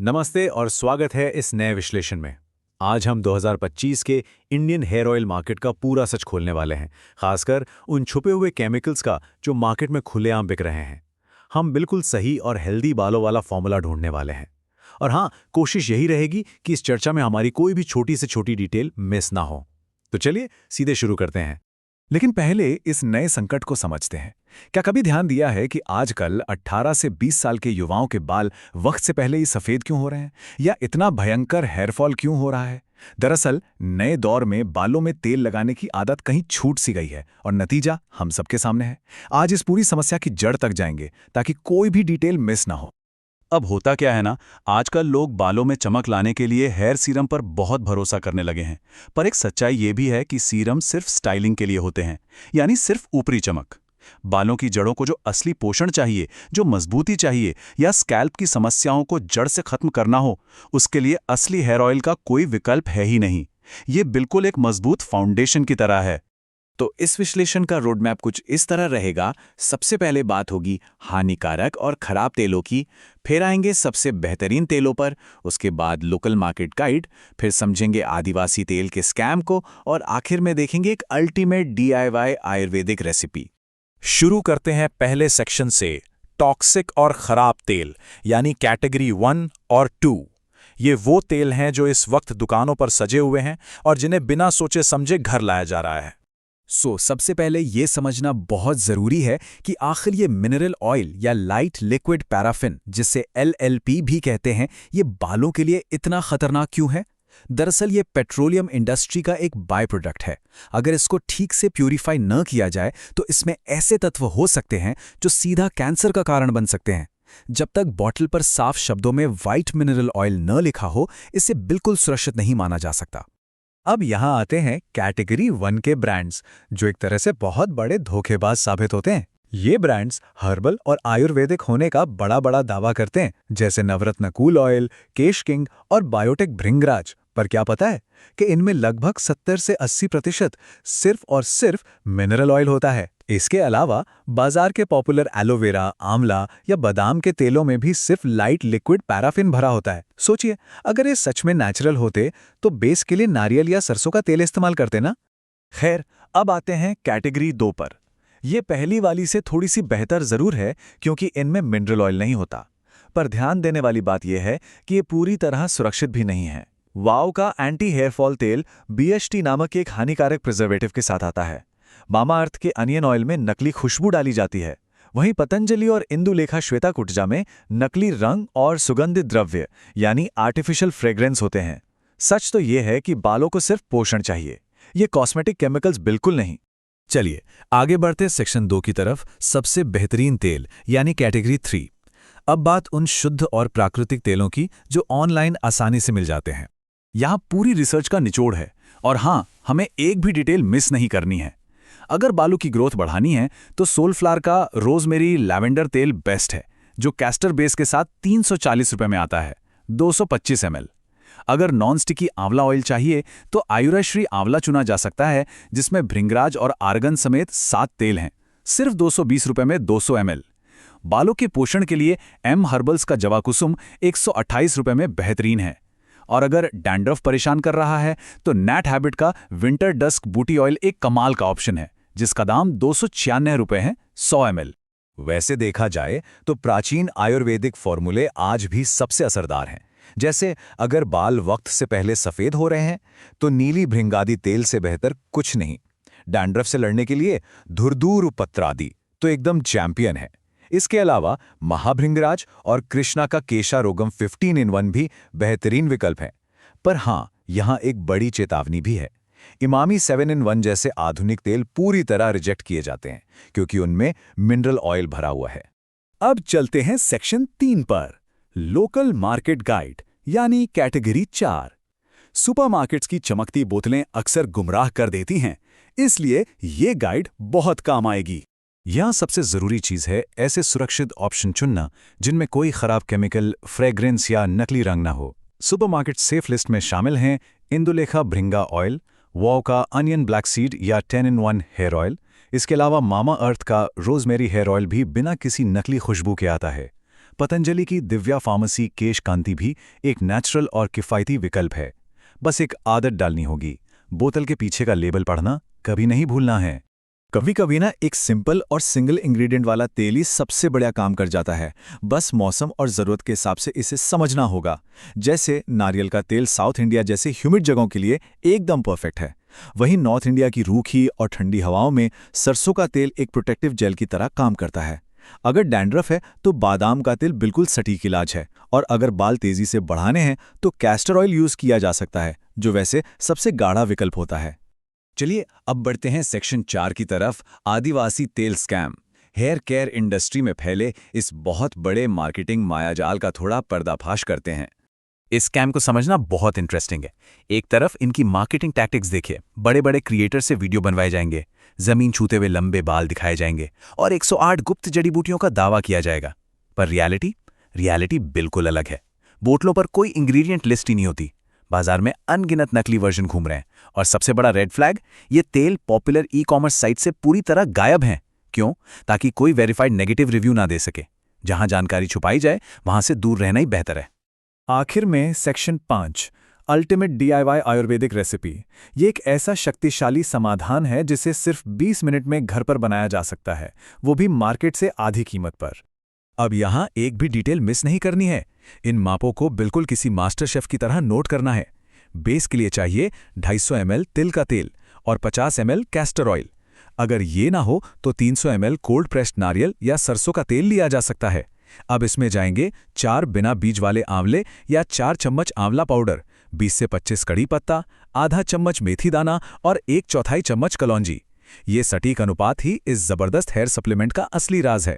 नमस्ते और स्वागत है इस नए विश्लेषण में। आज हम 2025 के इंडियन हेयर ऑयल मार्केट का पूरा सच खोलने वाले हैं, खासकर उन छुपे हुए केमिकल्स का जो मार्केट में खुलेआम बिक रहे हैं। हम बिल्कुल सही और हेल्दी बालों वाला फॉर्मूला ढूंढने वाले हैं। और हाँ, कोशिश यही रहेगी कि इस चर्चा में हमारी कोई भी छोटी से छोटी डिटेल मिस ना हो। तो चलिए सीधे शुरू करते हैं। लेकिन पहले इस नए संकट को समझते हैं। क्या कभी ध्यान दिया है कि आजकल 18 से 20 साल के युवाओं के बाल वक्त से पहले ही सफेद क्यों हो रहे हैं, या इतना भयंकर हेयरफॉल क्यों हो रहा है? दरअसल नए दौर में बालों में तेल लगाने की आदत कहीं छूट सी गई है और नतीजा हम सबके सामने है। आज इस पूरी समस्या की जड़ तक जाएंगे ताकि कोई भी डिटेल मिस ना हो। अब होता क्या है ना, आजकल लोग बालों में चमक लाने के लिए हेयर सीरम पर बहुत भरोसा करने लगे हैं। पर एक सच्चाई ये भी है कि सीरम सिर्फ स्टाइलिंग के लिए होते हैं, यानी सिर्फ ऊपरी चमक। बालों की जड़ों को जो असली पोषण चाहिए, जो मजबूती चाहिए, या स्कैल्प की समस्याओं को जड़ से खत्म करना हो, उसके लिए असली हेयर ऑयल का कोई विकल्प है ही नहीं। ये बिल्कुल एक मजबूत फाउंडेशन की तरह है। तो इस विश्लेषण का रोडमैप कुछ इस तरह रहेगा। सबसे पहले बात होगी हानिकारक और खराब तेलों की, फिर आएंगे सबसे बेहतरीन तेलों पर, उसके बाद लोकल मार्केट गाइड, फिर समझेंगे आदिवासी तेल के स्कैम को, और आखिर में देखेंगे एक अल्टीमेट DIY आयुर्वेदिक रेसिपी। शुरू करते हैं पहले सेक्शन से, टॉक्सिक और खराब तेल, यानी कैटेगरी 1 और 2। ये वो तेल हैं जो इस वक्त दुकानों पर सजे हुए हैं और जिन्हें बिना सोचे समझे घर लाया जा रहा है। सबसे पहले ये समझना बहुत ज़रूरी है कि आखिर ये मिनरल ऑयल या लाइट लिक्विड पैराफिन, जिसे LLP भी कहते हैं, ये बालों के लिए इतना खतरनाक क्यों है? दरअसल ये पेट्रोलियम इंडस्ट्री का एक बाय प्रोडक्ट है। अगर इसको ठीक से प्यूरिफाई न किया जाए तो इसमें ऐसे तत्व हो सकते हैं जो सीधा कैंसर का कारण बन सकते हैं। जब तक बॉटल पर साफ शब्दों में व्हाइट मिनरल ऑयल न लिखा हो, इसे बिल्कुल सुरक्षित नहीं माना जा सकता। अब यहाँ आते हैं कैटेगरी 1 के ब्रांड्स, जो एक तरह से बहुत बड़े धोखेबाज साबित होते हैं। ये ब्रांड्स हर्बल और आयुर्वेदिक होने का बड़ा बड़ा दावा करते हैं, जैसे नवरत्न कूल ऑयल, केश किंग और बायोटेक भृंगराज। पर क्या पता है कि इनमें लगभग 70 से 80% सिर्फ और सिर्फ मिनरल ऑयल होता है। इसके अलावा बाजार के पॉपुलर एलोवेरा, आंवला या बादाम के तेलों में भी सिर्फ लाइट लिक्विड पैराफिन भरा होता है। सोचिए, अगर ये सच में नेचुरल होते तो बेस के लिए नारियल या सरसों का तेल इस्तेमाल करते ना। खैर, अब आते हैं कैटेगरी 2 पर। ये पहली वाली से थोड़ी सी बेहतर जरूर है क्योंकि इनमें मिनरल ऑयल नहीं होता। पर ध्यान देने वाली बात यह है कि ये पूरी तरह सुरक्षित भी नहीं है। वाओ का एंटी हेयरफॉल तेल BHT नामक एक हानिकारक प्रिजर्वेटिव के साथ आता है। मामाअर्थ के अनियन ऑयल में नकली खुशबू डाली जाती है। वहीं पतंजलि और इंदुलेखा श्वेताकुटजा में नकली रंग और सुगंधित द्रव्य यानी आर्टिफिशियल फ्रेग्रेंस होते हैं। सच तो ये है कि बालों को सिर्फ पोषण चाहिए, ये कॉस्मेटिक केमिकल्स बिल्कुल नहीं। चलिए आगे बढ़ते सेक्शन 2 की तरफ, सबसे बेहतरीन तेल यानी कैटेगरी 3। अब बात उन शुद्ध और प्राकृतिक तेलों की जो ऑनलाइन आसानी से मिल जाते हैं। यहाँ पूरी रिसर्च का निचोड़ है, और हाँ, हमें एक भी डिटेल मिस नहीं करनी है। अगर बालों की ग्रोथ बढ़ानी है तो सोलफ्लावर का रोजमेरी लैवेंडर तेल बेस्ट है, जो कैस्टर बेस के साथ 340 रुपए में आता है, 225 ml। अगर नॉन स्टिकी आंवला ऑयल चाहिए तो आयुराश्री आंवला चुना जा सकता है, जिसमें भृंगराज और आर्गन समेत 7 तेल हैं, सिर्फ 220 रुपए में 200 ml। बालों के पोषण के लिए M हर्बल्स का जवाकुसुम 128 रुपए में बेहतरीन है। और अगर डैंड्रफ परेशान कर रहा है तो नैट हैबिट का विंटर डस्क बूटी ऑयल एक कमाल का ऑप्शन है, जिसका दाम 296 रुपए है, 100 ml। वैसे देखा जाए तो प्राचीन आयुर्वेदिक फॉर्मूले आज भी सबसे असरदार हैं। जैसे अगर बाल वक्त से पहले सफेद हो रहे हैं तो नीली भृंगादि तेल से बेहतर कुछ नहीं। डैंड्रफ से लड़ने के लिए धुरदूर पत्रादि तो एकदम चैंपियन है। इसके अलावा महाभृंगराज और कृष्णा का केशारोगम 15 in 1 भी बेहतरीन विकल्प हैं। पर हाँ, यहाँ एक बड़ी चेतावनी भी है। इमामी 7 in 1 जैसे आधुनिक तेल पूरी तरह रिजेक्ट किए जाते हैं क्योंकि उनमें मिनरल ऑयल भरा हुआ है। अब चलते हैं सेक्शन 3 पर, लोकल मार्केट गाइड यानी कैटेगरी 4। सुपरमार्केट्स की चमकती बोतलें अक्सर गुमराह कर देती हैं, इसलिए ये गाइड बहुत काम आएगी। यहाँ सबसे ज़रूरी चीज़ है ऐसे सुरक्षित ऑप्शन चुनना जिनमें कोई खराब केमिकल, फ्रेग्रेंस या नकली रंग ना हो। सुपरमार्केट सेफ लिस्ट में शामिल हैं इंदुलेखा भृंगा ऑयल, वाओ का अनियन ब्लैक सीड या 10 in 1 हेयर ऑयल। इसके अलावा मामा अर्थ का रोजमेरी हेयर ऑयल भी बिना किसी नकली खुशबू के आता है। पतंजलि की दिव्या फार्मेसी केश कांति भी एक नेचुरल और किफ़ायती विकल्प है। बस एक आदत डालनी होगी, बोतल के पीछे का लेबल पढ़ना कभी नहीं भूलना है। कभी कभी ना एक सिंपल और सिंगल इंग्रेडिएंट वाला तेल ही सबसे बढ़िया काम कर जाता है। बस मौसम और ज़रूरत के हिसाब से इसे समझना होगा। जैसे नारियल का तेल साउथ इंडिया जैसे ह्यूमिड जगहों के लिए एकदम परफेक्ट है, वहीं नॉर्थ इंडिया की रूखी और ठंडी हवाओं में सरसों का तेल एक प्रोटेक्टिव जेल की तरह काम करता है। अगर डैंड्रफ है तो बादाम का तेल बिल्कुल सटीक इलाज है, और अगर बाल तेजी से बढ़ाने हैं तो कैस्टर ऑयल यूज़ किया जा सकता है, जो वैसे सबसे गाढ़ा विकल्प होता है। चलिए अब बढ़ते हैं सेक्शन 4 की तरफ, आदिवासी तेल स्कैम। हेयर केयर इंडस्ट्री में फैले इस बहुत बड़े मार्केटिंग मायाजाल का थोड़ा पर्दाफाश करते हैं। इस स्कैम को समझना बहुत इंटरेस्टिंग है। एक तरफ इनकी मार्केटिंग टैक्टिक्स देखिए, बड़े बड़े क्रिएटर से वीडियो बनवाए जाएंगे, जमीन छूते हुए लंबे बाल दिखाए जाएंगे और 108 गुप्त जड़ी बूटियों का दावा किया जाएगा। पर रियलिटी बिल्कुल अलग है। बोतलों पर कोई इंग्रेडिएंट लिस्ट ही नहीं होती, बाजार में अनगिनत नकली वर्जन घूम रहे हैं, और सबसे बड़ा रेड फ्लैग, ये तेल पॉपुलर ई-कॉमर्स साइट से पूरी तरह गायब हैं। क्यों? ताकि कोई वेरीफाइड नेगेटिव रिव्यू ना दे सके। जहां जानकारी छुपाई जाए वहां से दूर रहना ही बेहतर है। आखिर में section 5, ultimate DIY Ayurvedic recipe. ये एक ऐसा शक्तिशाली समाधान है जिसे सिर्फ 20 मिनट में घर पर बनाया जा सकता है, वो भी मार्केट से आधी कीमत पर। अब यहाँ एक भी डिटेल मिस नहीं करनी है। इन मापों को बिल्कुल किसी मास्टर शेफ की तरह नोट करना है। बेस के लिए चाहिए 250 ml तिल का तेल और 50 ml कैस्टर ऑयल। अगर ये ना हो तो 300 ml कोल्ड प्रेस्ड नारियल या सरसों का तेल लिया जा सकता है। अब इसमें जाएंगे 4 बिना बीज वाले आंवले या 4 चम्मच आंवला पाउडर, 20 से 25 कड़ी पत्ता, आधा चम्मच मेथी दाना और 1/4 चम्मच कलौंजी। ये सटीक अनुपात ही इस जबरदस्त हेयर सप्लीमेंट का असली राज है।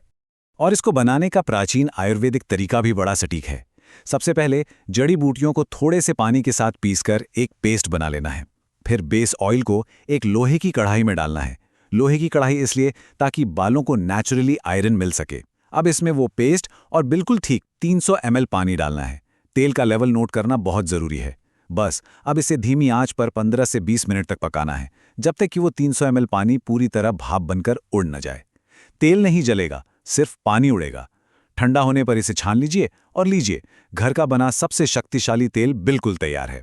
और इसको बनाने का प्राचीन आयुर्वेदिक तरीका भी बड़ा सटीक है। सबसे पहले जड़ी बूटियों को थोड़े से पानी के साथ पीसकर एक पेस्ट बना लेना है। फिर बेस ऑयल को एक लोहे की कढ़ाई में डालना है। लोहे की कढ़ाई इसलिए ताकि बालों को नेचुरली आयरन मिल सके। अब इसमें वो पेस्ट और बिल्कुल ठीक 300 ml पानी डालना है। तेल का लेवल नोट करना बहुत ज़रूरी है। बस अब इसे धीमी आंच पर 15 से 20 मिनट तक पकाना है, जब तक कि वो 300 ml पानी पूरी तरह भाप बनकर उड़ न जाए। तेल नहीं जलेगा, सिर्फ पानी उड़ेगा। ठंडा होने पर इसे छान लीजिए और लीजिए, घर का बना सबसे शक्तिशाली तेल बिल्कुल तैयार है।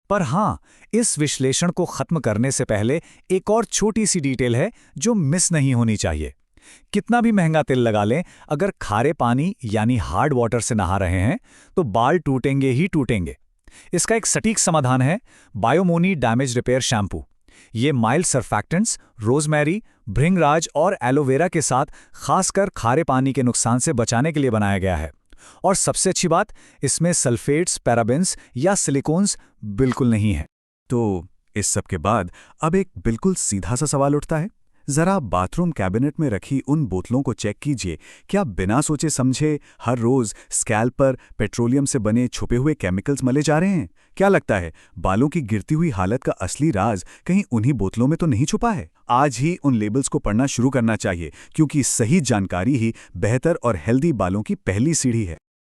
पर हाँ, इस विश्लेषण को खत्म करने से पहले एक और छोटी सी डिटेल है जो मिस नहीं होनी चाहिए। कितना भी महंगा तेल लगा लें, अगर खारे पानी यानी हार्ड वाटर से नहा रहे हैं तो बाल टूटेंगे ही टूटेंगे। इसका एक सटीक समाधान है बायोमोनी डैमेज रिपेयर शैम्पू। ये माइल्ड सर्फैक्टेंट्स, रोजमेरी, भृंगराज और एलोवेरा के साथ खासकर खारे पानी के नुकसान से बचाने के लिए बनाया गया है। और सबसे अच्छी बात, इसमें सल्फेट्स, पैराबेंस या सिलिकॉन्स बिल्कुल नहीं है। तो इस सब के बाद अब एक बिल्कुल सीधा सा सवाल उठता है। जरा बाथरूम कैबिनेट में रखी उन बोतलों को चेक कीजिए, क्या बिना सोचे समझे हर रोज स्कैल्प पर पेट्रोलियम से बने छुपे हुए केमिकल्स मले जा रहे हैं? क्या लगता है बालों की गिरती हुई हालत का असली राज कहीं उन्हीं बोतलों में तो नहीं छुपा है? आज ही उन लेबल्स को पढ़ना शुरू करना चाहिए, क्योंकि सही जानकारी ही बेहतर और हेल्दी बालों की पहली सीढ़ी है।